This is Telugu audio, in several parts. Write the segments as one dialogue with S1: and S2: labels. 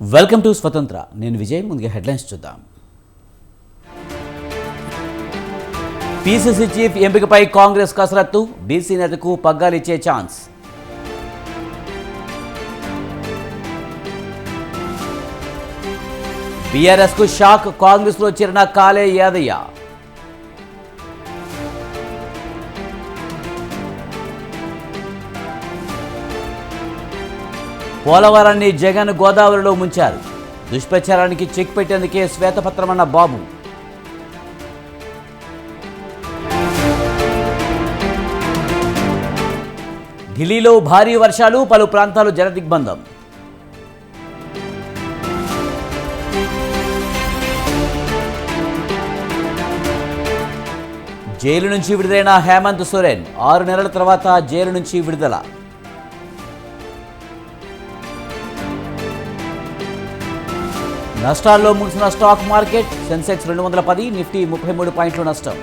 S1: వెల్కమ్ టు స్వతంత్ర. నేను విజయ్. ముందుగా హెడ్లైన్స్ చూద్దాం. పీసీసీ చీఫ్ ఎంపికపై కాంగ్రెస్ కసరత్తు, బీసీ నేతకు పగ్గాలిచ్చే ఛాన్స్. బీఆర్ఎస్కు షాక్, కాంగ్రెస్లో చేరిన కాలే యాదయ్య. పోలవరాన్ని జగన్ గోదావరిలో ముంచారు. దుష్ప్రచారానికి చెక్ పెట్టేందుకే శ్వేతపత్రమన్న బాబు. ఢిల్లీలో భారీ వర్షాలు, పలు ప్రాంతాలు జలదిగ్బంధం. జైలు నుంచి విడుదలైన హేమంత్ సోరెన్ 6 నెలల తర్వాత జైలు నుంచి విడుదల. నష్టాల్లో ముగిసిన స్టాక్ మార్కెట్. సెన్సెక్స్ 210, నిఫ్టీ 33 పాయింట్ల నష్టం.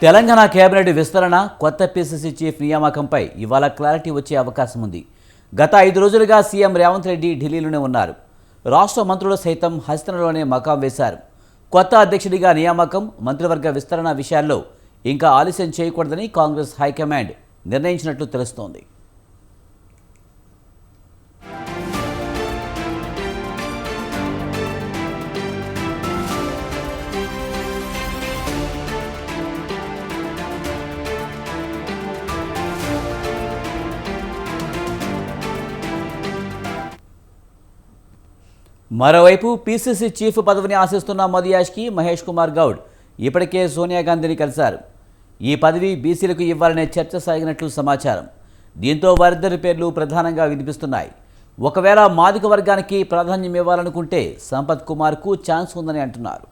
S1: తెలంగాణ కేబినెట్ విస్తరణ, కొత్త పీసీసీ చీఫ్ నియామకంపై ఇవాళ క్లారిటీ వచ్చే అవకాశం ఉంది. గత 5 రోజులుగా సీఎం రేవంత్ రెడ్డి ఢిల్లీలోనే ఉన్నారు. రాష్ట్ర మంత్రులు సైతం హస్తనలోనే మకాం వేశారు. కొత్త అధ్యక్షుడిగా నియామకం, మంత్రివర్గ విస్తరణ విషయాల్లో ఇంకా ఆలస్యం చేయకూడదని కాంగ్రెస్ హైకమాండ్ నిర్ణయించినట్లు తెలుస్తోంది. మరోవైపు పీసీసీ చీఫ్ పదవిని ఆశిస్తున్న మధుయాష్కి మహేష్ కుమార్ గౌడ్ ఇప్పటికే సోనియా గాంధీని కలిశారు. ఈ పదవి బీసీలకు ఇవ్వాలనే చర్చ సాగినట్లు సమాచారం. దీంతో వారిద్దరి పేర్లు ప్రధానంగా వినిపిస్తున్నాయి. ఒకవేళ మాదిక వర్గానికి ప్రాధాన్యం ఇవ్వాలనుకుంటే సంపత్ కుమార్కు ఛాన్స్ ఉందని అంటున్నారు.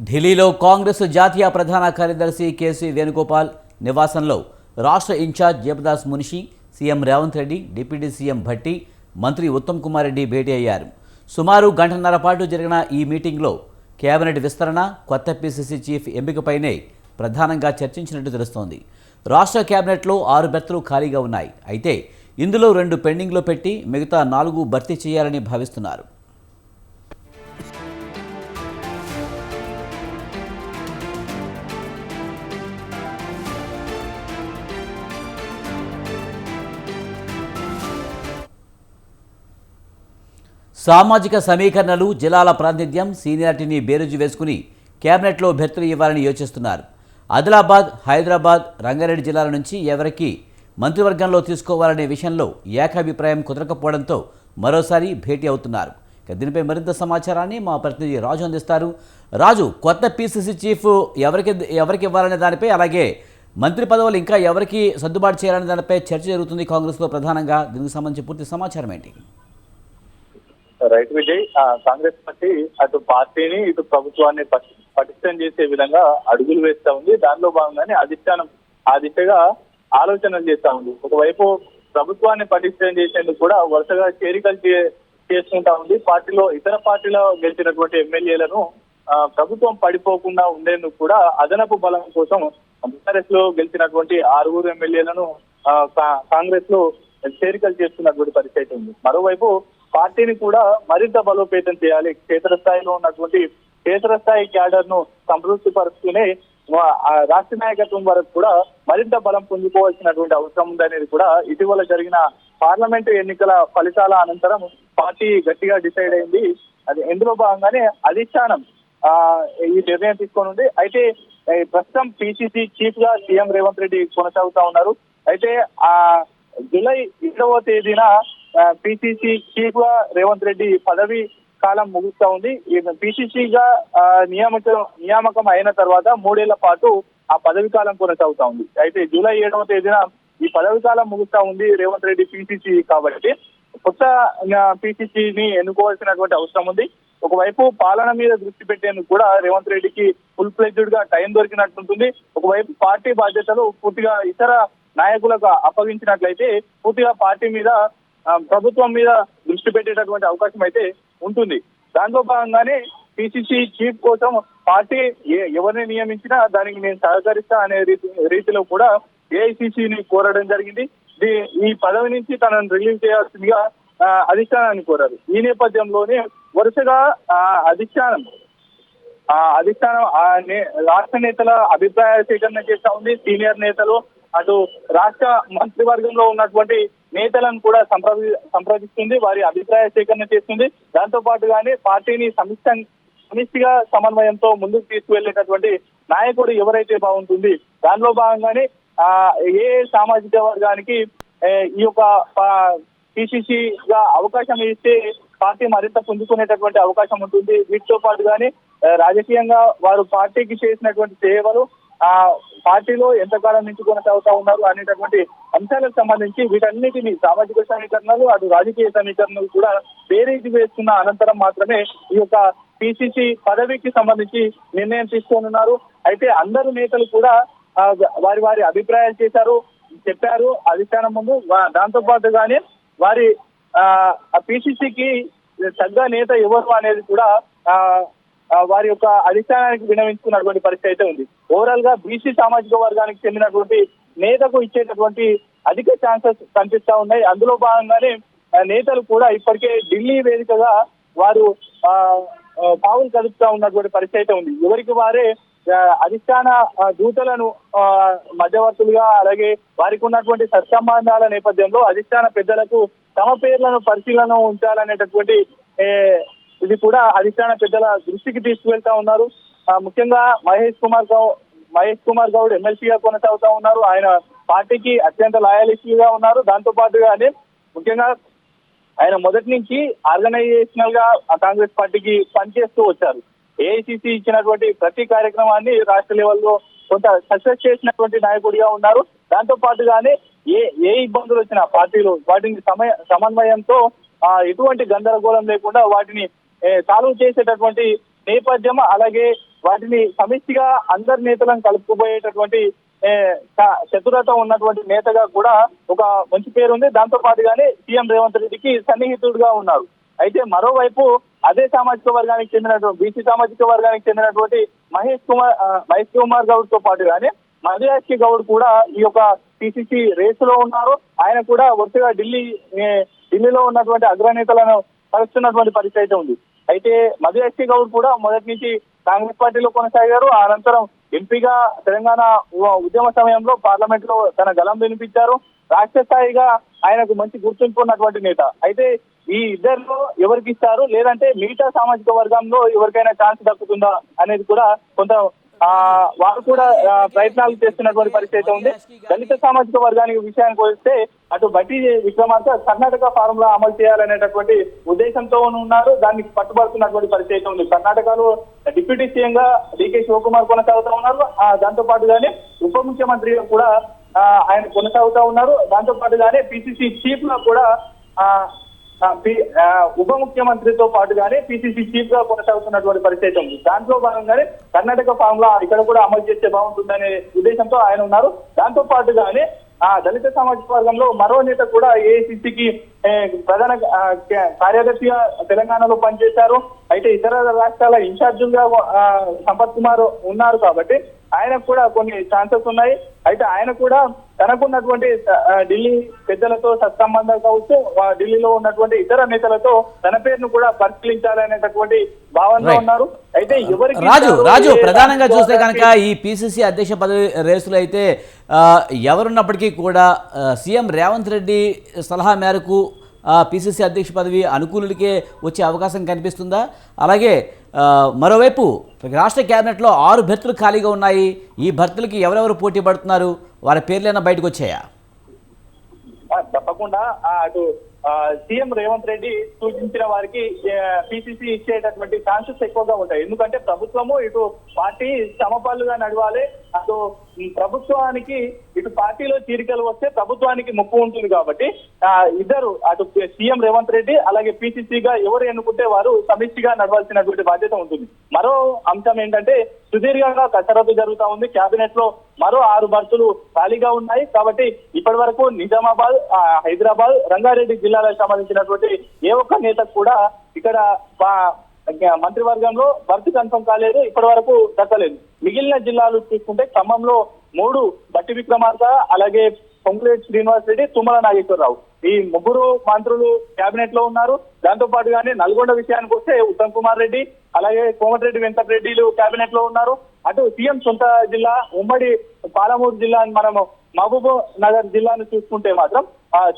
S1: ఢిల్లీలో కాంగ్రెస్ జాతీయ ప్రధాన కార్యదర్శి కేసీ వేణుగోపాల్ నివాసంలో రాష్ట్ర ఇన్ఛార్జ్ జయప్రదాస్ Munshi, CM Revanth Reddy, deputy CM Bhatti, మంత్రి ఉత్తమ్ కుమార్ రెడ్డి భేటీ అయ్యారు. సుమారు గంటన్నర పాటు జరిగిన ఈ మీటింగ్లో కేబినెట్ విస్తరణ, కొత్త పీసీసీ చీఫ్ ఎంపికపైనే ప్రధానంగా చర్చించినట్టు తెలుస్తోంది. రాష్ట్ర కేబినెట్లో 6 బెర్తులు ఖాళీగా ఉన్నాయి. అయితే ఇందులో 2 పెండింగ్లో పెట్టి మిగతా 4 భర్తీ చేయాలని భావిస్తున్నారు. సామాజిక సమీకరణలు, జిల్లాల ప్రాతినిధ్యం, సీనియారిటీని బేరుజు వేసుకుని కేబినెట్లో భర్తీలు ఇవ్వాలని యోచిస్తున్నారు. ఆదిలాబాద్, హైదరాబాద్, రంగారెడ్డి జిల్లాల నుంచి ఎవరికి మంత్రివర్గంలో తీసుకోవాలనే విషయంలో ఏకాభిప్రాయం కుదరకపోవడంతో మరోసారి భేటీ అవుతున్నారు. దీనిపై మరింత సమాచారాన్ని మా ప్రతినిధి రాజు అందిస్తారు. రాజు, కొత్త పీసీసీ చీఫ్ ఎవరికి ఇవ్వాలనే దానిపై, అలాగే మంత్రి పదవులు ఇంకా ఎవరికి సర్దుబాటు చేయాలనే దానిపై చర్చ జరుగుతుంది కాంగ్రెస్లో ప్రధానంగా. దీనికి సంబంధించి పూర్తి సమాచారం ఏంటి?
S2: రైట్ విజయ్, కాంగ్రెస్ పార్టీ అటు పార్టీని ఇటు ప్రభుత్వాన్ని పటిష్టం చేసే విధంగా అడుగులు వేస్తా ఉంది. దానిలో భాగంగానే అధిష్టానం ఆ దిశగా ఆలోచనలు చేస్తా ఉంది. ఒకవైపు ప్రభుత్వాన్ని పటిష్టం చేసేందుకు కూడా వరుసగా చేరికలు చేసుకుంటా ఉంది. పార్టీలో ఇతర పార్టీలో గెలిచినటువంటి ఎమ్మెల్యేలను ప్రభుత్వం పడిపోకుండా ఉండేందుకు కూడా అదనపు బలం కోసం బీఆర్ఎస్ లో గెలిచినటువంటి 6 ఎమ్మెల్యేలను కాంగ్రెస్ లో చేరికలు చేస్తున్నటువంటి పరిస్థితి ఉంది. మరోవైపు పార్టీని కూడా మరింత బలోపేతం చేయాలి. క్షేత్రస్థాయిలో ఉన్నటువంటి క్షేత్రస్థాయి క్యాడర్ ను సంతృప్తి పరుస్తూనే రాష్ట్ర నాయకత్వం వరకు కూడా మరింత బలం పొందుకోవాల్సినటువంటి అవసరం ఉందనేది కూడా ఇటీవల జరిగిన పార్లమెంటు ఎన్నికల ఫలితాల అనంతరం పార్టీ గట్టిగా డిసైడ్ అయింది. అది ఇందులో భాగంగానే అధిష్టానం ఈ నిర్ణయం తీసుకొని ఉంది. అయితే ప్రస్తుతం పిసిసి చీఫ్ గా సీఎం రేవంత్ రెడ్డి కొనసాగుతా ఉన్నారు. అయితే జూలై 7వ తేదీన పిసిసి చీఫ్ గా రేవంత్ రెడ్డి పదవి కాలం ముగుస్తా ఉంది. పిసిసిగా నియామకం అయిన తర్వాత 3 ఏళ్ల పాటు ఆ పదవి కాలం కొనసాగుతా ఉంది. అయితే జూలై 7వ తేదీన ఈ పదవి కాలం ముగుస్తా ఉంది రేవంత్ రెడ్డి పిసిసి కాబట్టి కొత్త పిసిసిని ఎన్నుకోవాల్సినటువంటి అవసరం ఉంది. ఒకవైపు పాలన మీద దృష్టి పెట్టేందుకు కూడా రేవంత్ రెడ్డికి ఫుల్ ఫ్లెడ్జ్డ్ గా టైం దొరికినట్టుంటుంది. ఒకవైపు పార్టీ బాధ్యతలు పూర్తిగా ఇతర నాయకులకు అప్పగించినట్లయితే పూర్తిగా పార్టీ మీద ప్రభుత్వం మీద దృష్టి పెట్టేటటువంటి అవకాశం అయితే ఉంటుంది. దాంట్లో భాగంగానే పిసిసి చీఫ్ కోసం పార్టీ ఎవరిని నియమించినా దానికి నేను సహకరిస్తా అనే రీతిలో కూడా ఏఐసిసిని కోరడం జరిగింది. ఈ పదవి నుంచి తనను రిలీవ్ చేయాల్సిందిగా అధిష్టానాన్ని కోరారు. ఈ నేపథ్యంలోనే వరుసగా అధిష్టానం రాష్ట్ర నేతల అభిప్రాయ సేకరణ చేస్తా ఉంది. సీనియర్ నేతలు అటు రాష్ట్ర మంత్రివర్గంలో ఉన్నటువంటి నేతలను కూడా సంప్రదిస్తుంది. వారి అభిప్రాయ సేకరణ చేస్తుంది. దాంతో పాటుగానే పార్టీని సమిష్టిగా సమన్వయంతో ముందుకు తీసుకువెళ్లేటటువంటి నాయకుడు ఎవరైతే బాగుంటుంది. దానిలో భాగంగానే ఏ సామాజిక వర్గానికి ఈ యొక్క పిసిసిగా అవకాశం ఇస్తే పార్టీ మరింత పుంజుకునేటటువంటి అవకాశం ఉంటుంది. వీటితో పాటుగానే రాజకీయంగా వారు పార్టీకి చేసినటువంటి సేవలు పార్టీలో ఎంతకాలం నుంచి కొనసాగుతా ఉన్నారు అనేటటువంటి అంశాలకు సంబంధించి వీటన్నిటిని సామాజిక సమీకరణలు అటు రాజకీయ సమీకరణలు కూడా బేరీజు వేసుకున్న అనంతరం మాత్రమే ఈ యొక్క పిసిసి పదవికి సంబంధించి నిర్ణయం తీసుకోనున్నారు. అయితే అందరు నేతలు కూడా వారి అభిప్రాయాలు చెప్పారు అధిష్టానం ముందు. దాంతో పాటుగానే వారి పిసిసికి తగ్గ నేత ఎవరు అనేది కూడా వారి యొక్క అధిష్టానానికి విన్నవించుకున్నటువంటి పరిస్థితి అయితే ఉంది. ఓవరాల్ గా బీసీ సామాజిక వర్గానికి చెందినటువంటి నేతకు ఇచ్చేటటువంటి అధిక ఛాన్సెస్ కనిపిస్తా ఉన్నాయి. అందులో భాగంగానే నేతలు కూడా ఇప్పటికే ఢిల్లీ వేదికగా వారు పావులు కదుపుతా ఉన్నటువంటి పరిస్థితి అయితే ఉంది. ఎవరికి వారే అధిష్టాన దూతలను మధ్యవర్తులుగా అలాగే వారికి ఉన్నటువంటి సత్సంబంధాల నేపథ్యంలో అధిష్టాన పెద్దలకు తమ పేర్లను పరిశీలన ఉంచాలనేటటువంటి ఇది కూడా అధిష్టాన పెద్దల దృష్టికి తీసుకువెళ్తా ఉన్నారు. ముఖ్యంగా మహేష్ కుమార్ గౌడ్ ఎమ్మెల్సీగా కొనసాగుతా ఉన్నారు. ఆయన పార్టీకి అత్యంత లాయలిస్టులుగా ఉన్నారు. దాంతో పాటుగానే ముఖ్యంగా ఆయన మొదటి నుంచి ఆర్గనైజేషనల్ గా కాంగ్రెస్ పార్టీకి పనిచేస్తూ వచ్చారు. ఏఐసిసి ఇచ్చినటువంటి ప్రతి కార్యక్రమాన్ని రాష్ట్ర లెవెల్లో కొంత సక్సెస్ చేసినటువంటి నాయకుడిగా ఉన్నారు. దాంతో పాటుగానే ఏ ఇబ్బందులు వచ్చినా పార్టీలో వాటిని సమన్వయంతో ఎటువంటి గందరగోళం లేకుండా వాటిని సాల్వ్ చేసేటటువంటి నేపథ్యం, అలాగే వాటిని సమిష్టిగా అందరి నేతలను కలుపుకుపోయేటటువంటి చతురత ఉన్నటువంటి నేతగా కూడా ఒక మంచి పేరు ఉంది. దాంతో పాటుగానే సీఎం రేవంత్ రెడ్డికి సన్నిహితుడుగా ఉన్నారు. అయితే మరోవైపు అదే సామాజిక వర్గానికి చెందినటువంటి బీసీ సామాజిక వర్గానికి చెందినటువంటి మహేష్ కుమార్ గౌడ్ తో పాటుగానే మధుయాష్కి గౌడ్ కూడా ఈ యొక్క పిసిసి రేసులో ఉన్నారు. ఆయన కూడా వరుసగా ఢిల్లీలో ఉన్నటువంటి అగ్రనేతలను కలుస్తున్నటువంటి పరిస్థితి అయితే ఉంది. అయితే మధుయాష్కి గౌడ్ కూడా మొదటి నుంచి కాంగ్రెస్ పార్టీలో కొనసాగారు. అనంతరం ఎంపీగా తెలంగాణ ఉద్యమ సమయంలో పార్లమెంట్ లో తన గలం వినిపించారు. రాష్ట్ర స్థాయిగా ఆయనకు మంచి గుర్తింపు ఉన్నటువంటి నేత. అయితే ఈ ఇద్దరిలో ఎవరికి ఇస్తారు, లేదంటే మిగతా సామాజిక వర్గంలో ఎవరికైనా ఛాన్స్ దక్కుతుందా అనేది కూడా కొంత వారు కూడా ప్రయత్నాలు చేస్తున్నటువంటి పరిస్థితి ఉంది. దళిత సామాజిక వర్గానికి విషయానికి వస్తే అటు బట్టి విక్రమార్క కర్ణాటక ఫార్ములా అమలు చేయాలనేటటువంటి ఉద్దేశంతో ఉన్నారు. దానికి పట్టుబడుతున్నటువంటి పరిస్థితి ఉంది. కర్ణాటకలో డిప్యూటీ సీఎం గా డికే శివకుమార్ కొనసాగుతూ ఉన్నారు. దాంతో పాటుగానే ఉప ముఖ్యమంత్రిగా కూడా ఆయన కొనసాగుతూ ఉన్నారు. దాంతో పాటుగానే పిసిసి చీఫ్ గా కూడా ఉప ముఖ్యమంత్రితో పాటుగానే పిసిసి చీఫ్ గా కొనసాగుతున్నటువంటి పరిస్థితి ఉంది. దాంట్లో భాగంగానే కర్ణాటక ఫార్ములా ఇక్కడ కూడా అమలు చేస్తే బాగుంటుందనే ఉద్దేశంతో ఆయన ఉన్నారు. దాంతో పాటుగానే దళిత సామాజిక వర్గంలో మరో నేత కూడా ఏఐసిసికి ప్రధాన కార్యదర్శిగా తెలంగాణలో పనిచేశారు. అయితే ఇతర రాష్ట్రాల ఇన్ఛార్జులుగా సంపత్ కుమార్ ఉన్నారు కాబట్టి ఆయనకు కూడా కొన్ని ఛాన్సెస్ ఉన్నాయి. అయితే ఆయన కూడా తనకున్నటువంటి ఢిల్లీ పెద్దలతో సత్సంబంధాలు కావచ్చు, ఢిల్లీలో ఉన్నటువంటి ఇతర నేతలతో తన పేరును కూడా పరిశీలించాలనేటటువంటి భావనలో ఉన్నారు. అయితే ఎవరికి
S1: రాజు ప్రధానంగా చూస్తే కనుక ఈ పిసిసి అధ్యక్ష పదవి రేసులో అయితే ఎవరున్నప్పటికీ కూడా సీఎం రేవంత్ రెడ్డి సలహా మేరకు పిసిసి అధ్యక్ష పదవి అనుకూలుడికే వచ్చే అవకాశం కనిపిస్తుందా? అలాగే మరోవైపు రాష్ట్ర కేబినెట్లో 6 భర్తలు ఖాళీగా ఉన్నాయి. ఈ భర్తలకి ఎవరెవరు పోటీ పడుతున్నారు? వారి పేర్లైనా బయటకు వచ్చాయా?
S2: తప్పకుండా అటు సీఎం రేవంత్ రెడ్డి సూచించిన వారికి పిసిసి ఇచ్చేటటువంటి ఛాన్సెస్ ఎక్కువగా ఉంటాయి. ఎందుకంటే ప్రభుత్వము ఇటు పార్టీ సమపాలుగా నడవాలి. అటు ప్రభుత్వానికి ఇటు పార్టీలో చీరికలు వస్తే ప్రభుత్వానికి ముప్పు ఉంటుంది కాబట్టి ఇద్దరు అటు సీఎం రేవంత్ రెడ్డి అలాగే పిసిసిగా ఎవరు ఎన్నుకుంటే వారు సమిష్టిగా నడవాల్సినటువంటి బాధ్యత ఉంటుంది. మరో అంశం ఏంటంటే సుదీర్ఘంగా కసరత్తు జరుగుతా ఉంది. కేబినెట్ లో మరో 6 భర్తలు ఖాళీగా ఉన్నాయి. కాబట్టి ఇప్పటి వరకు నిజామాబాద్, హైదరాబాద్, రంగారెడ్డి జిల్లాలకు సంబంధించినటువంటి ఏ ఒక్క నేతకు కూడా ఇక్కడ మంత్రివర్గంలో భర్తీ కన్ఫర్మ్ కాలేదు, ఇప్పటి వరకు దక్కలేదు. మిగిలిన జిల్లాలు చూసుకుంటే ఖమ్మంలో 3 బట్టి విక్రమార్క, అలాగే పొంగులేటి శ్రీనివాస్ రెడ్డి, తుమ్మల నాగేశ్వరరావు ఈ 3 మంత్రులు కేబినెట్ లో ఉన్నారు. దాంతో పాటుగానే నల్గొండ విషయానికి వస్తే ఉత్తమ్ కుమార్ రెడ్డి అలాగే కోమటిరెడ్డి వెంకటరెడ్డిలు కేబినెట్ లో ఉన్నారు. అటు సీఎం సొంత జిల్లా ఉమ్మడి పాలమూరు జిల్లా మనం మహబూబ్ నగర్ జిల్లాను చూసుకుంటే మాత్రం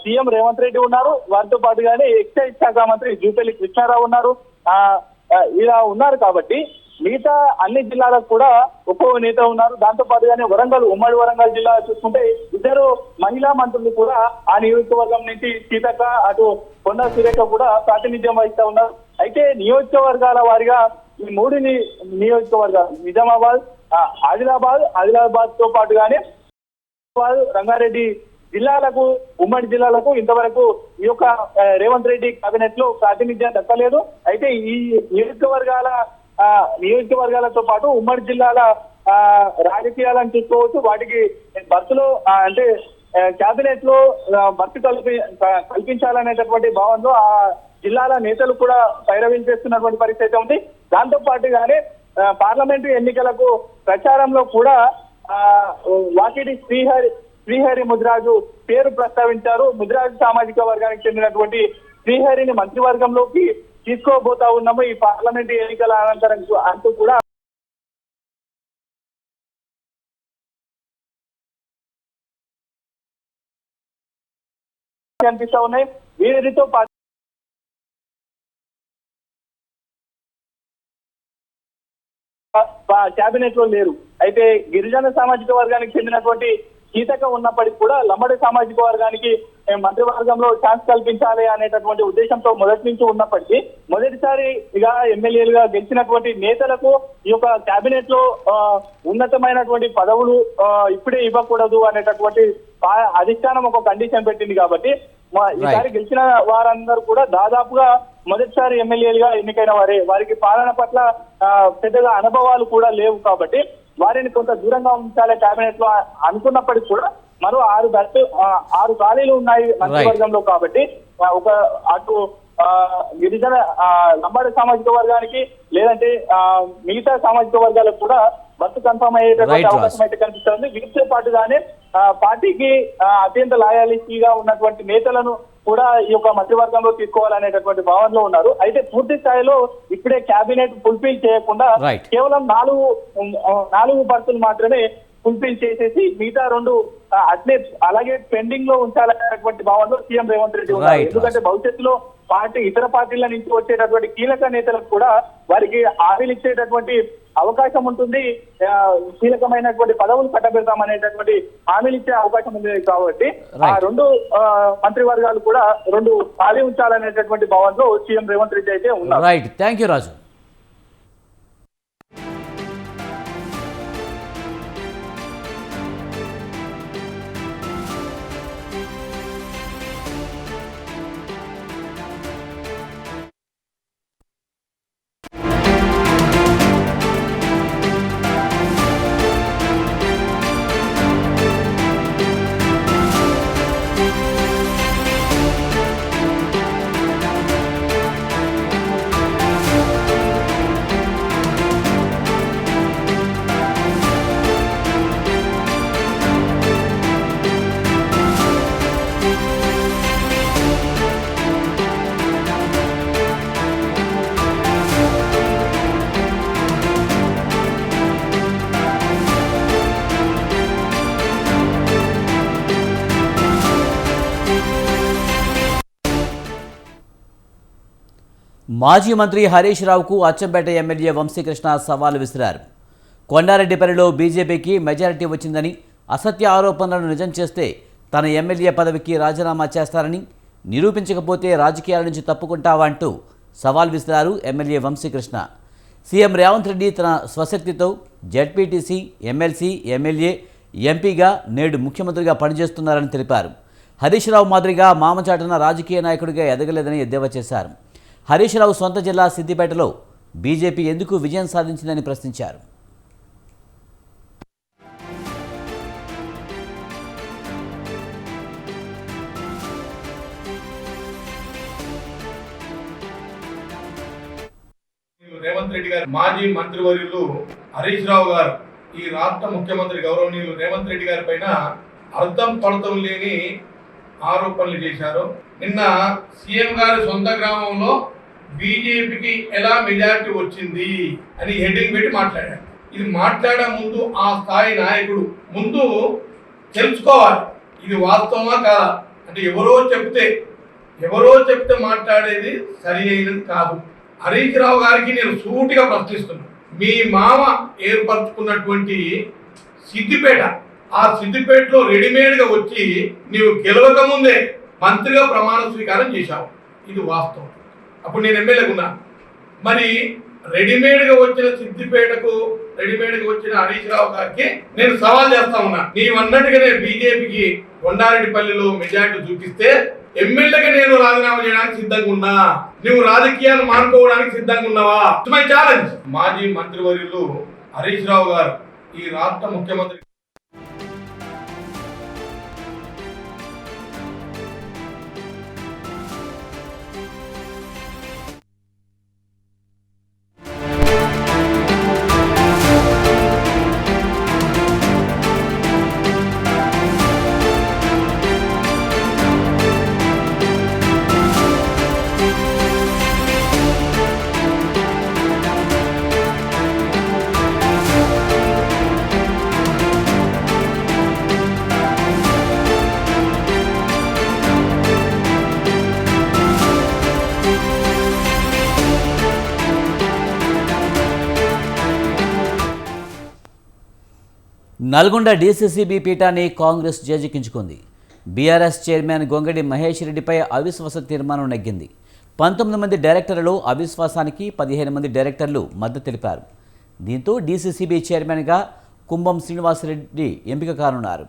S2: సీఎం రేవంత్ రెడ్డి ఉన్నారు. వారితో పాటుగానే ఎక్సైజ్ శాఖ మంత్రి జూపల్లి కృష్ణారావు ఉన్నారు. ఇలా ఉన్నారు కాబట్టి మిగతా అన్ని జిల్లాలకు కూడా ఒక్కో నేత ఉన్నారు. దాంతో పాటుగానే వరంగల్, ఉమ్మడి వరంగల్ జిల్లా చూసుకుంటే 2 మహిళా మంత్రులు కూడా ఆ నియోజకవర్గం నుంచి సీతక్క, అటు కొండ సురేఖ కూడా ప్రాతినిధ్యం వహిస్తా ఉన్నారు. అయితే నియోజకవర్గాల వారిగా ఈ 3 నియోజకవర్గాలు నిజామాబాద్, ఆదిలాబాద్ తో పాటుగానే రంగారెడ్డి జిల్లాలకు, ఉమ్మడి జిల్లాలకు ఇంతవరకు ఈ యొక్క రేవంత్ రెడ్డి కేబినెట్ లో ప్రాతినిధ్యం దక్కలేదు. అయితే ఈ నియోజకవర్గాలతో పాటు ఉమ్మడి జిల్లాల రాజకీయాలను చూసుకోవచ్చు. వాటికి భర్తలో అంటే కేబినెట్ లో భర్తీ కల్పించాలనేటటువంటి భావనలో ఆ జిల్లాల నేతలు కూడా పైరవించేస్తున్నటువంటి పరిస్థితి ఉంది. దాంతో పాటుగానే పార్లమెంటు ఎన్నికలకు ప్రచారంలో కూడా వాకిటి శ్రీహరి ముదిరాజు పేరు ప్రస్తావించారు. ముదిరాజు సామాజిక వర్గానికి చెందినటువంటి శ్రీహరిని మంత్రివర్గంలోకి తీసుకోబోతా ఉన్నాము ఈ పార్లమెంటు ఎన్నికల అనంతరం అంటూ కూడా కనిపిస్తా ఉన్నాయి. వీరితో పాటు కేబినెట్ లో లేరు. అయితే గిరిజన సామాజిక వర్గానికి చెందినటువంటి సీతక ఉన్నప్పటికీ కూడా లంబడి సామాజిక వర్గానికి మంత్రివర్గంలో ఛాన్స్ కల్పించాలి అనేటటువంటి ఉద్దేశంతో మొదటి నుంచి ఉన్నప్పటికీ మొదటిసారిగా ఎమ్మెల్యేలుగా గెలిచినటువంటి నేతలకు ఈ యొక్క కేబినెట్ లో ఉన్నతమైనటువంటి పదవులు ఇప్పుడే ఇవ్వకూడదు అనేటటువంటి అధిష్టానం ఒక కండిషన్ పెట్టింది. కాబట్టి ఈసారి గెలిచిన వారందరూ కూడా దాదాపుగా మొదటిసారి ఎమ్మెల్యేలుగా ఎన్నికైన వారే. వారికి పాలన పట్ల పెద్దగా అనుభవాలు కూడా లేవు కాబట్టి వారిని కొంత దూరంగా ఉంచాలి కేబినెట్ లో అనుకున్నప్పటికీ కూడా మరో 6 ఖాళీలు ఉన్నాయి మంత్రివర్గంలో. కాబట్టి ఒక అటు గిరిజన లంబాడి సామాజిక వర్గానికి లేదంటే మిగతా సామాజిక వర్గాలకు కూడా బస్సు కన్ఫర్మ్ అయ్యేటటువంటి అవకాశం అయితే కనిపిస్తుంది. వీటితో పాటుగానే పార్టీకి అత్యంత లాయాలిటీగా ఉన్నటువంటి నేతలను కూడా ఈ యొక్క మంత్రివర్గంలో తీసుకోవాలనేటటువంటి భావనలో ఉన్నారు. అయితే పూర్తి స్థాయిలో ఇప్పుడే కేబినెట్ ఫుల్ఫిల్ చేయకుండా కేవలం 4 భర్తలు మాత్రమే ఫుల్ఫిల్ చేసేసి మిగతా 2 అట్లే అలాగే పెండింగ్ లో ఉంచాలనేటువంటి భావనలో సీఎం రేవంత్ రెడ్డి ఉన్నారు. ఎందుకంటే భవిష్యత్తులో ఇతర పార్టీల నుంచి వచ్చేటటువంటి కీలక నేతలకు కూడా వారికి హామీలు ఇచ్చేటటువంటి అవకాశం ఉంటుంది. కీలకమైనటువంటి పదవులు కట్టబెడతామనేటటువంటి హామీలు ఇచ్చే అవకాశం ఉంది. కాబట్టి ఆ 2 మంత్రివర్గాలు కూడా 2 ఖాళీ ఉంచాలనేటటువంటి భావనలో సీఎం రేవంత్ రెడ్డి అయితే ఉన్నారు.
S1: రైట్, థ్యాంక్ యూ రాజు. మాజీ మంత్రి హరీష్ రావుకు అచ్చంపేట ఎమ్మెల్యే వంశీకృష్ణ సవాల్ విసిరారు. కొండారెడ్డిపల్లిలో బీజేపీకి మెజారిటీ వచ్చిందని, అసత్య ఆరోపణలను నిజం చేస్తే తన ఎమ్మెల్యే పదవికి రాజీనామా చేస్తారని, నిరూపించకపోతే రాజకీయాల నుంచి తప్పుకుంటావా అంటూ సవాల్ విసిరారు ఎమ్మెల్యే వంశీకృష్ణ. సీఎం రేవంత్ రెడ్డి తన స్వశక్తితో జెడ్పీటీసీ, ఎమ్మెల్సీ, ఎమ్మెల్యే, ఎంపీగా నేడు ముఖ్యమంత్రిగా పనిచేస్తున్నారని తెలిపారు. హరీష్ రావు మాదిరిగా మామచాటున రాజకీయ నాయకుడిగా ఎదగలేదని ఎద్దేవా చేశారు. హరీష్ రావు సొంత జిల్లా సిద్దిపేటలో బీజేపీ ఎందుకు విజయం సాధించిందని ప్రశ్నించారు.
S3: రేవంత్ రెడ్డి గారు మాజీ మంత్రివర్యులు హరీష్ రావు గారు ఈ రాష్ట్ర ముఖ్యమంత్రి గౌరవనీయులు రేవంత్ రెడ్డి గారి పైన అర్థం పడతం లేని ఆరోపణలు చేశారు. నిన్న సీఎం గారి సొంత గ్రామంలో బీజేపీకి ఎలా మెజారిటీ వచ్చింది అని హెడ్డింగ్ పెట్టి మాట్లాడారు. ఇది మాట్లాడే ముందు ఆ స్థాయి నాయకుడు ముందు తెలుసుకోవాలి, ఇది వాస్తవమా కాదా. అంటే ఎవరో చెప్తే మాట్లాడేది సరి అయినది కాదు. హరీష్ రావు గారికి నేను సూటిగా ప్రశ్నిస్తున్నాను. మీ మామ ఏర్పరచుకున్నటువంటి సిద్దిపేట, ఆ సిద్దిపేటలో రెడీమేడ్గా వచ్చి నీవు గెలవక ముందే మంత్రిగా ప్రమాణ స్వీకారం చేశావు, ఇది వాస్తవం. అప్పుడు నేను ఎమ్మెల్యేగా ఉన్నా. మరి రెడీమేడ్గా వచ్చిన సిద్దిపేటకు రెడీమేడ్గా వచ్చిన హరీష్ రావు గారికి నేను సవాల్ చేస్తా ఉన్నా. నీవన్నట్టుగానే బీజేపీకి కొండారెడ్డిపల్లిలో మెజారిటీ చూపిస్తే ఎమ్మెల్యేగా నేను రాజీనామా చేయడానికి సిద్ధంగా ఉన్నా. నువ్వు రాజకీయాలు మానుకోవడానికి సిద్ధంగా ఉన్నావా? My challenge. మాజీ మంత్రివర్యులు హరీష్ రావు గారు ఈ రాష్ట్ర ముఖ్యమంత్రి
S1: నల్గొండ డీసీసీబీ పీఠాన్ని కాంగ్రెస్ చేజిక్కించుకుంది. బీఆర్ఎస్ చైర్మన్ గొంగడి మహేష్ రెడ్డిపై అవిశ్వాస తీర్మానం నెగ్గింది. 19 మంది డైరెక్టర్లలో అవిశ్వాసానికి 15 మంది డైరెక్టర్లు మద్దతు తెలిపారు. దీంతో డీసీసీబీ చైర్మన్గా కుంభం శ్రీనివాసరెడ్డి ఎంపిక కానున్నారు.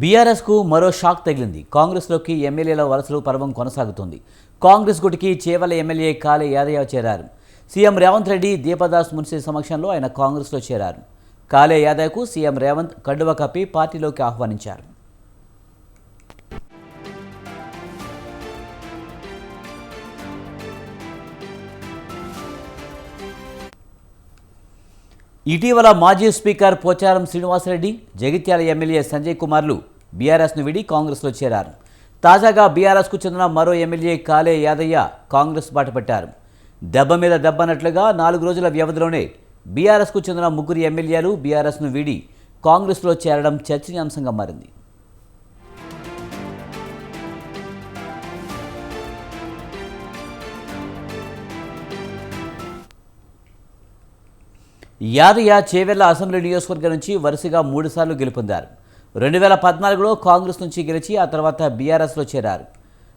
S1: బీఆర్ఎస్కు మరో షాక్ తగిలింది. కాంగ్రెస్లోకి ఎమ్మెల్యేల వలసలు పర్వం కొనసాగుతుంది. కాంగ్రెస్ గుటికి చేవల ఎమ్మెల్యే కాళే యాదయ్య చేరారు. సీఎం రేవంత్ రెడ్డి, దీపదాస్ మున్షి సమక్షంలో ఆయన కాంగ్రెస్లో చేరారు. కాళే యాదయ్యకు సీఎం రేవంత్ కండువా కప్పి పార్టీలోకి ఆహ్వానించారు. ఇటీవల మాజీ స్పీకర్ పోచారం శ్రీనివాసరెడ్డి, జగిత్యాల ఎమ్మెల్యే సంజయ్ కుమార్లు బీఆర్ఎస్ను వీడి కాంగ్రెస్లో చేరారు. తాజాగా బీఆర్ఎస్కు చెందిన మరో ఎమ్మెల్యే కాళే యాదయ్య కాంగ్రెస్ బాట పట్టారు. దెబ్బ మీద దెబ్బన్నట్లుగా 4 రోజుల వ్యవధిలోనే బీఆర్ఎస్కు చెందిన 3 ఎమ్మెల్యేలు బీఆర్ఎస్ను వీడి కాంగ్రెస్లో చేరడం చర్చనీయాంశంగా మారింది. యాదయ్య చేవెళ్ల అసెంబ్లీ నియోజకవర్గం నుంచి వరుసగా 3 సార్లు గెలుపొందారు. 2014లో కాంగ్రెస్ నుంచి గెలిచి ఆ తర్వాత బీఆర్ఎస్లో చేరారు.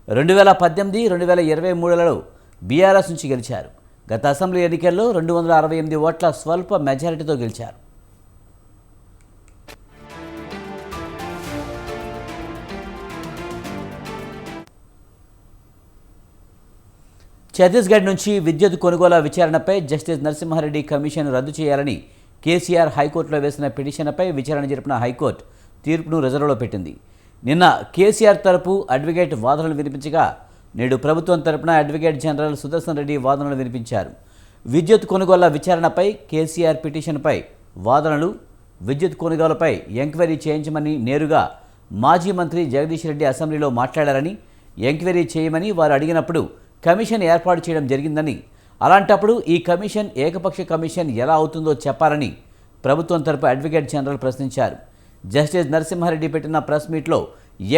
S1: 2018, 2023లలో బీఆర్ఎస్ నుంచి గెలిచారు. గత అసెంబ్లీ ఎన్నికల్లో 268 ఓట్ల స్వల్ప మెజారిటీతో గెలిచారు. ఛత్తీస్గఢ్ నుంచి విద్యుత్ కొనుగోలు విచారణపై జస్టిస్ నరసింహారెడ్డి కమిషన్ రద్దు చేయాలని కేసీఆర్ హైకోర్టులో వేసిన పిటిషన్పై విచారణ జరిపిన హైకోర్టు తీర్పును రిజర్వ్లో పెట్టింది. నిన్న కేసీఆర్ తరపు అడ్వకేట్ వాదనలు వినిపించగా నేడు ప్రభుత్వం తరపున అడ్వకేట్ జనరల్ సుదర్శన్ రెడ్డి వాదనలు వినిపించారు. విద్యుత్ కొనుగోళ్ల విచారణపై కేసీఆర్ పిటిషన్పై వాదనలు, విద్యుత్ కొనుగోలుపై ఎంక్వైరీ చేయించమని నేరుగా మాజీ మంత్రి జగదీష్ రెడ్డి అసెంబ్లీలో మాట్లాడారని, ఎంక్వైరీ చేయమని వారు అడిగినప్పుడు కమిషన్ ఏర్పాటు చేయడం జరిగిందని, అలాంటప్పుడు ఈ కమిషన్ ఏకపక్ష కమిషన్ ఎలా అవుతుందో చెప్పాలని ప్రభుత్వం తరపు అడ్వకేట్ జనరల్ ప్రశ్నించారు. జస్టిస్ నరసింహారెడ్డి పెట్టిన ప్రెస్ మీట్లో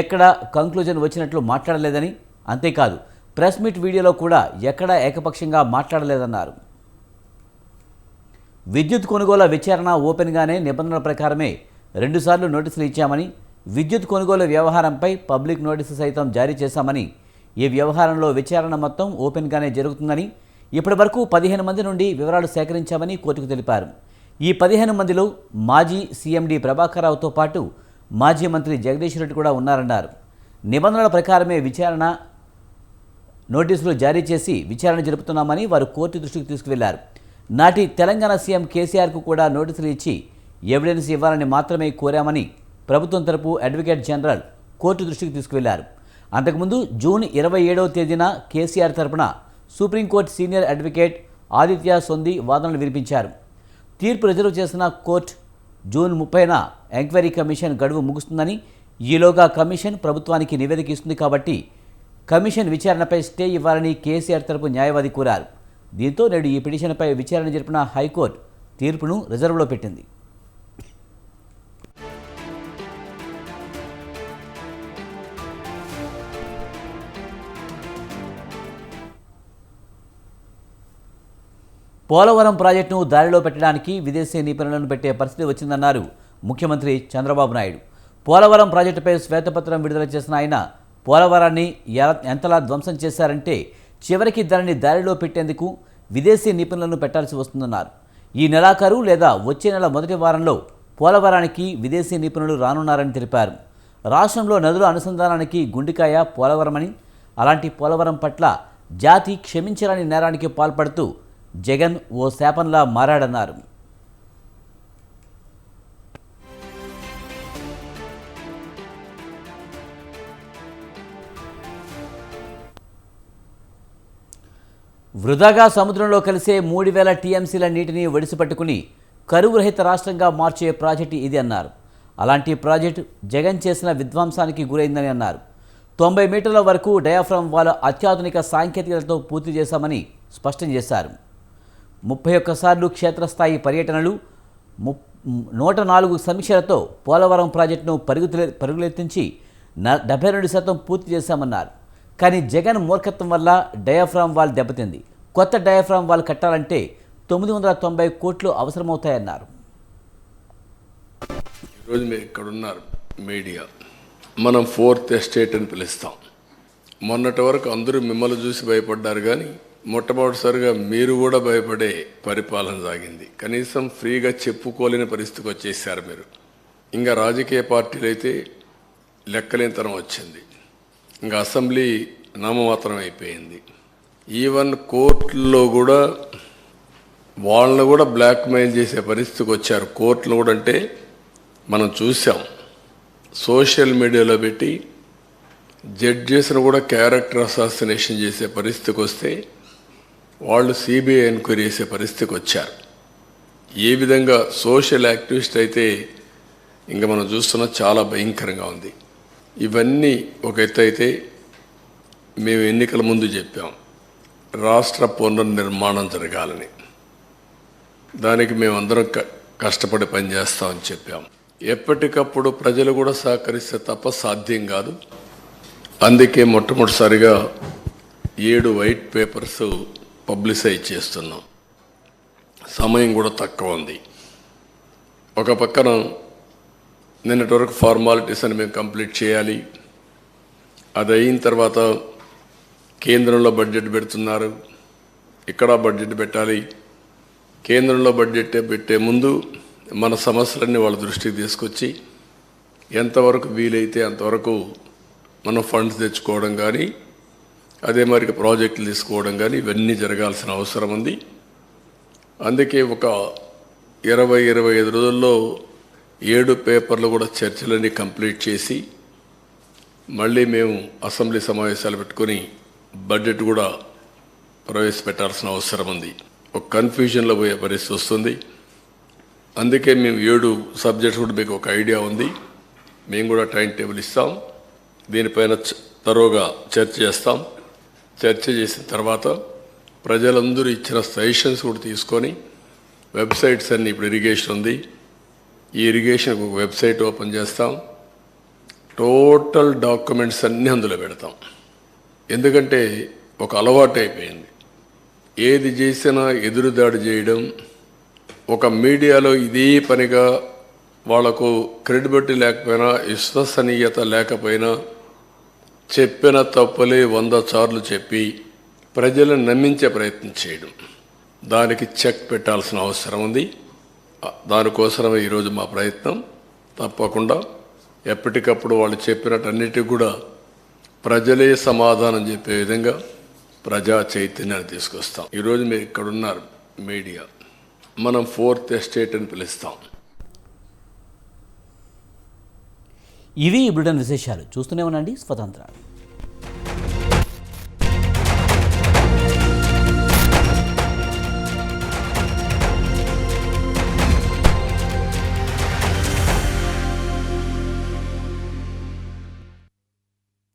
S1: ఎక్కడా కంక్లూజన్ వచ్చినట్లు మాట్లాడలేదని, అంతేకాదు ప్రెస్ మీట్ వీడియోలో కూడా ఎక్కడా ఏకపక్షంగా మాట్లాడలేదన్నారు. విద్యుత్ కొనుగోల విచారణ ఓపెన్గానే నిబంధనల ప్రకారమే 2 సార్లు నోటీసులు ఇచ్చామని, విద్యుత్ కొనుగోలు వ్యవహారంపై పబ్లిక్ నోటీసు సైతం జారీ చేశామని, ఈ వ్యవహారంలో విచారణ మొత్తం ఓపెన్గానే జరుగుతుందని, ఇప్పటి వరకు 15 మంది నుండి వివరాలు సేకరించామని కోర్టుకు తెలిపారు. ఈ 15 మందిలో మాజీ సీఎండీ ప్రభాకర్ రావుతో పాటు మాజీ మంత్రి జగదీష్ రెడ్డి కూడా ఉన్నారన్నారు. నిబంధనల ప్రకారమే విచారణ నోటీసులు జారీ చేసి విచారణ జరుపుతున్నామని వారు కోర్టు దృష్టికి తీసుకువెళ్లారు. నాటి తెలంగాణ సీఎం కేసీఆర్కు కూడా నోటీసులు ఇచ్చి ఎవిడెన్స్ ఇవ్వాలని మాత్రమే కోరామని ప్రభుత్వం తరపు అడ్వకేట్ జనరల్ కోర్టు దృష్టికి తీసుకువెళ్లారు. అంతకుముందు జూన్ 27వ తేదీన కేసీఆర్ తరపున సుప్రీంకోర్టు సీనియర్ అడ్వకేట్ ఆదిత్య సొంది వాదనలు వినిపించారు. తీర్పు రిజర్వ్ చేసిన కోర్టు జూన్ 30న ఎంక్వైరీ కమిషన్ గడువు ముగుస్తుందని, ఈలోగా కమిషన్ ప్రభుత్వానికి నివేదిక ఇస్తుంది కాబట్టి కమిషన్ విచారణపై స్టే ఇవ్వాలని కేసీఆర్ తరపు న్యాయవాది కోరారు. దీంతో నేడు ఈ పిటిషన్పై విచారణ జరిపిన హైకోర్టు తీర్పును రిజర్వ్లో పెట్టింది. పోలవరం ప్రాజెక్టును దారిలో పెట్టడానికి విదేశీ నిపుణులను పెట్టే పరిస్థితి వచ్చిందన్నారు ముఖ్యమంత్రి చంద్రబాబు నాయుడు. పోలవరం ప్రాజెక్టుపై శ్వేతపత్రం విడుదల చేసిన ఆయన పోలవరాన్ని ఎంతలా ధ్వంసం చేశారంటే చివరికి దానిని దారిలో పెట్టేందుకు విదేశీ నిపుణులను పెట్టాల్సి వస్తుందన్నారు. ఈ నెలాఖరు లేదా వచ్చే నెల మొదటి వారంలో పోలవరానికి విదేశీ నిపుణులు రానున్నారని తెలిపారు. రాష్ట్రంలో నదుల అనుసంధానానికి గుండికాయ పోలవరమని, అలాంటి పోలవరం పట్ల జాతి క్షమించరాని నేరానికి పాల్పడుతూ జగన్ ఓ శాపంలా మారాడన్నారు. వృధాగా సముద్రంలో కలిసే 3000 టీఎంసీల నీటిని ఒడిసిపట్టుకుని కరువు రహిత రాష్ట్రంగా మార్చే ప్రాజెక్టు ఇది అన్నారు. అలాంటి ప్రాజెక్టు జగన్ చేసిన విధ్వంసానికి గురైందని అన్నారు. 90 మీటర్ల వరకు డయాఫ్రామ్ వాల్ అత్యాధునిక సాంకేతికతతో పూర్తి చేశామని స్పష్టం చేశారు. 31 సార్లు క్షేత్రస్థాయి పర్యటనలు, 104 సమీక్షలతో పోలవరం ప్రాజెక్టును పరుగులెత్తించి 72% పూర్తి చేశామన్నారు. కానీ జగన్ మూర్ఖత్వం వల్ల డయాఫ్రామ్ వాల్ దెబ్బతింది. కొత్త డయాఫ్రామ్ వాల్ కట్టాలంటే 990 కోట్లు అవసరమవుతాయన్నారు.
S4: ఈరోజు మీరు ఇక్కడున్నారు మీడియా, మనం 4th ఎస్టేట్ అని పిలుస్తాం. మొన్నటి వరకు అందరూ మిమ్మల్ని చూసి భయపడ్డారు, కానీ మొట్టమొదటిసారిగా మీరు కూడా భయపడే పరిపాలన సాగింది. కనీసం ఫ్రీగా చెప్పుకోలేని పరిస్థితికి వచ్చేసారు మీరు. ఇంకా రాజకీయ పార్టీలు అయితే లెక్కలేనితనం వచ్చింది. ఇంకా అసెంబ్లీ నామమాత్రం అయిపోయింది. ఈవెన్ కోర్టుల్లో కూడా వాళ్ళని కూడా బ్లాక్మెయిల్ చేసే పరిస్థితికి వచ్చారు. కోర్టులు కూడా అంటే మనం చూసాం, సోషల్ మీడియాలో పెట్టి జడ్జెస్ను కూడా క్యారెక్టర్ అసాసినేషన్ చేసే పరిస్థితికి వస్తే వాళ్ళు సిబిఐ ఎంక్వైరీ చేసే పరిస్థితికి వచ్చారు. ఏ విధంగా సోషల్ యాక్టివిస్ట్ అయితే ఇంకా మనం చూస్తున్న చాలా భయంకరంగా ఉంది. ఇవన్నీ ఒక ఎత్తు అయితే, మేము ఎన్నికల ముందు చెప్పాం రాష్ట్ర పునర్నిర్మాణం జరగాలని. దానికి మేమందరం కష్టపడి పనిచేస్తామని చెప్పాం. ఎప్పటికప్పుడు ప్రజలు కూడా సహకరిస్తే తప్ప సాధ్యం కాదు. అందుకే మొట్టమొదటిసారిగా 7 వైట్ పేపర్స్ పబ్లిసైజ్ చేస్తున్నాం. సమయం కూడా తక్కువ ఉంది. ఒక పక్కన నిన్నటి వరకు ఫార్మాలిటీస్ అని మేము కంప్లీట్ చేయాలి. అది అయిన తర్వాత కేంద్రంలో బడ్జెట్ పెడుతున్నారు, ఇక్కడ బడ్జెట్ పెట్టాలి. కేంద్రంలో బడ్జెట్ పెట్టే ముందు మన సమస్యలన్నీ వాళ్ళ దృష్టికి తీసుకొచ్చి ఎంతవరకు వీలైతే అంతవరకు మనం ఫండ్స్ తెచ్చుకోవడం కానీ, అదే మరి ప్రాజెక్టులు తీసుకోవడం కానీ ఇవన్నీ జరగాల్సిన అవసరం ఉంది. అందుకే ఒక 20-25 రోజుల్లో 7 పేపర్లు కూడా చర్చలన్నీ కంప్లీట్ చేసి మళ్ళీ మేము అసెంబ్లీ సమావేశాలు పెట్టుకొని బడ్జెట్ కూడా ప్రవేశపెట్టాల్సిన అవసరం ఉంది. ఒక కన్ఫ్యూజన్లో పోయే పరిస్థితి వస్తుంది. అందుకే మేము 7 సబ్జెక్ట్స్ కూడా మీకు ఒక ఐడియా ఉంది. మేము కూడా టైం టేబుల్ ఇస్తాం. దీనిపైన తరోగా చర్చ చేస్తాం. చర్చ చేసిన తర్వాత ప్రజలందరూ ఇచ్చిన సజెషన్స్ కూడా తీసుకొని వెబ్సైట్స్ అన్నీ ఇప్పుడు ఇరిగేషన్ ఉంది. ఈ ఇరిగేషన్కి ఒక వెబ్సైట్ ఓపెన్ చేస్తాం. టోటల్ డాక్యుమెంట్స్ అన్నీ అందులో పెడతాం. ఎందుకంటే ఒక అలవాటు అయిపోయింది. ఏది చేసినా ఎదురుదాడి చేయడం, ఒక మీడియాలో ఇదే పనిగా వాళ్లకు క్రెడిబిలిటీ లేకపోయినా, విశ్వసనీయత లేకపోయినా చెప్పిన తప్పులే 100 సార్లు చెప్పి ప్రజలను నమ్మించే ప్రయత్నం చేయడం, దానికి చెక్ పెట్టాల్సిన అవసరం ఉంది. దానికోసమే ఈరోజు మా ప్రయత్నం. తప్పకుండా ఎప్పటికప్పుడు వాళ్ళు చెప్పినట్టన్నిటికీ కూడా ప్రజలే సమాధానం చెప్పే విధంగా ప్రజా చైతన్యాన్ని తీసుకొస్తాం. ఈరోజు మీరు ఇక్కడ ఉన్నారు మీడియా, మనం 4th ఎస్టేట్ అని పిలుస్తాం.
S1: ఇవి ఈ బ్రిటన్ విశేషాలు. చూస్తూనే ఉండండి స్వతంత్ర.